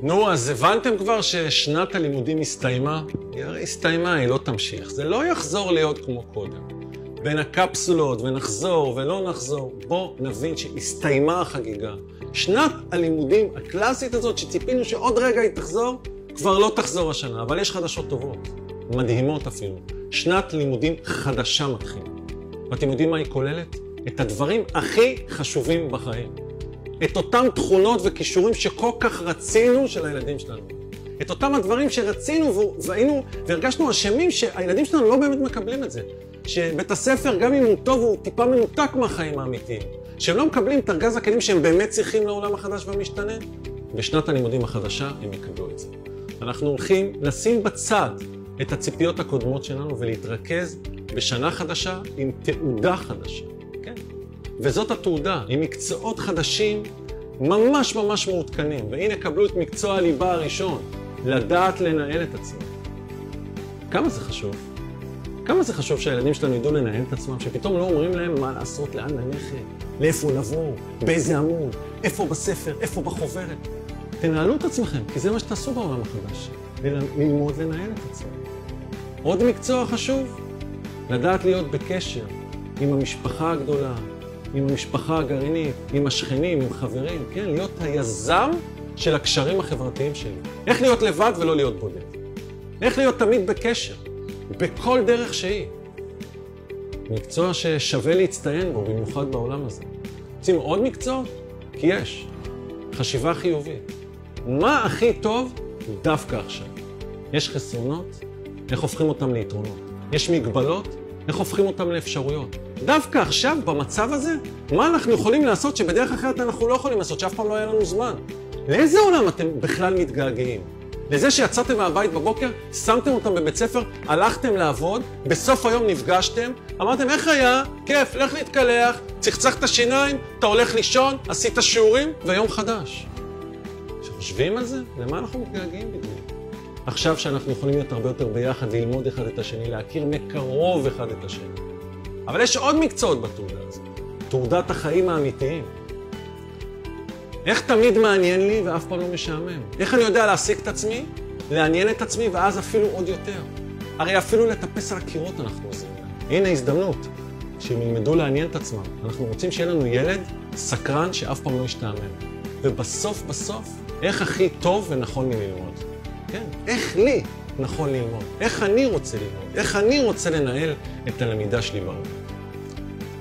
נו, אז הבנתם כבר ששנת הלימודים הסתיימה? היא הרי הסתיימה, היא לא תמשיך. זה לא יחזור להיות כמו קודם. בין הקפסולות ונחזור ולא נחזור, בוא נבין שהסתיימה החגיגה. שנת הלימודים הקלאסית הזאת שציפינו שעוד רגע היא תחזור, כבר לא תחזור השנה, אבל יש חדשות טובות, מדהימות אפילו. שנת לימודים חדשה מתחילה. ואתם יודעים מה היא כוללת? את הדברים הכי חשובים בחיים. את אותם תכונות וכישורים שכל כך רצינו של הילדים שלנו. את אותם הדברים שרצינו והרגשנו אשמים שהילדים שלנו לא באמת מקבלים את זה. שבית הספר, גם אם הוא טוב, הוא טיפה מנותק מהחיים האמיתיים. שהם לא מקבלים את ארגז הכלים שהם באמת צריכים לעולם החדש והמשתנה. בשנת הלימודים החדשה הם יקבלו את זה. אנחנו הולכים לשים בצד את הציפיות הקודמות שלנו ולהתרכז בשנה חדשה עם תעודה חדשה. כן? וזאת התעודה, עם מקצועות חדשים ממש ממש מעודכנים. והנה קבלו את מקצוע הליבה הראשון, לדעת לנהל את עצמם. כמה זה חשוב? כמה זה חשוב שהילדים שלנו ידעו לנהל את עצמם, שפתאום לא אומרים להם מה לעשות, לאן ללכת, לאיפה לבוא, באיזה עמוד, איפה בספר, איפה בחוברת. תנהלו את עצמכם, כי זה מה שתעשו בעולם החדש, ללמוד לנהל את עצמם. עוד מקצוע חשוב, לדעת להיות בקשר עם המשפחה הגדולה, עם המשפחה הגרעינית, עם השכנים, עם חברים, כן? להיות היזם של הקשרים החברתיים שלי. איך להיות לבד ולא להיות בודד. איך להיות תמיד בקשר, בכל דרך שהיא. מקצוע ששווה להצטיין בו, במיוחד בעולם הזה. רוצים עוד מקצוע? כי יש. חשיבה חיובית. מה הכי טוב דווקא עכשיו? יש חסרונות, איך הופכים אותם ליתרונות? יש מגבלות, איך הופכים אותם לאפשרויות? דווקא עכשיו, במצב הזה, מה אנחנו יכולים לעשות שבדרך אחרת אנחנו לא יכולים לעשות, שאף פעם לא היה לנו זמן? לאיזה עולם אתם בכלל מתגעגעים? לזה שיצאתם מהבית בבוקר, שמתם אותם בבית ספר, הלכתם לעבוד, בסוף היום נפגשתם, אמרתם, איך היה? כיף, לך להתקלח, צחצח את השיניים, אתה הולך לישון, עשית שיעורים, ויום חדש. כשחושבים על זה, למה אנחנו מתגעגעים בדיוק? עכשיו שאנחנו יכולים להיות הרבה יותר ביחד, ללמוד אחד את השני, להכיר מקרוב אחד את השני. אבל יש עוד מקצועות בתעודה הזאת. תעודת החיים האמיתיים. איך תמיד מעניין לי ואף פעם לא משעמם? איך אני יודע להשיג את עצמי, לעניין את עצמי, ואז אפילו עוד יותר? הרי אפילו לטפס על הקירות אנחנו עושים. הנה הזדמנות, שהם ילמדו לעניין את עצמם. אנחנו רוצים שיהיה לנו ילד סקרן שאף פעם לא ישתעמם. ובסוף, איך הכי טוב ונכון לי ללמוד? כן, איך לי נכון ללמוד? איך אני רוצה ללמוד? איך אני רוצה לנהל את הלמידה שלי בעולם?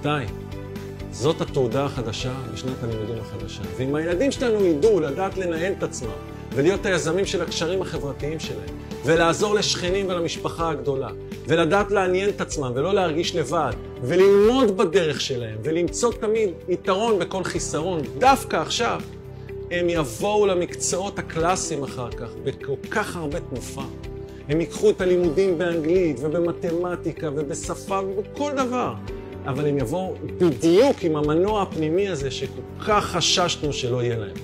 די. זאת התעודה החדשה בשנת הלימודים החדשה. ואם הילדים שלנו ידעו לדעת לנהל את עצמם, ולהיות היזמים של הקשרים החברתיים שלהם, ולעזור לשכנים ולמשפחה הגדולה, ולדעת לעניין את עצמם ולא להרגיש לבד, וללמוד בדרך שלהם, ולמצוא תמיד יתרון בכל חיסרון, דווקא עכשיו, הם יבואו למקצועות הקלאסיים אחר כך, בכל כך הרבה תנופה. הם ייקחו את הלימודים באנגלית ובמתמטיקה ובשפה ובכל דבר. אבל הם יבואו בדיוק עם המנוע הפנימי הזה שכל כך חששנו שלא יהיה להם.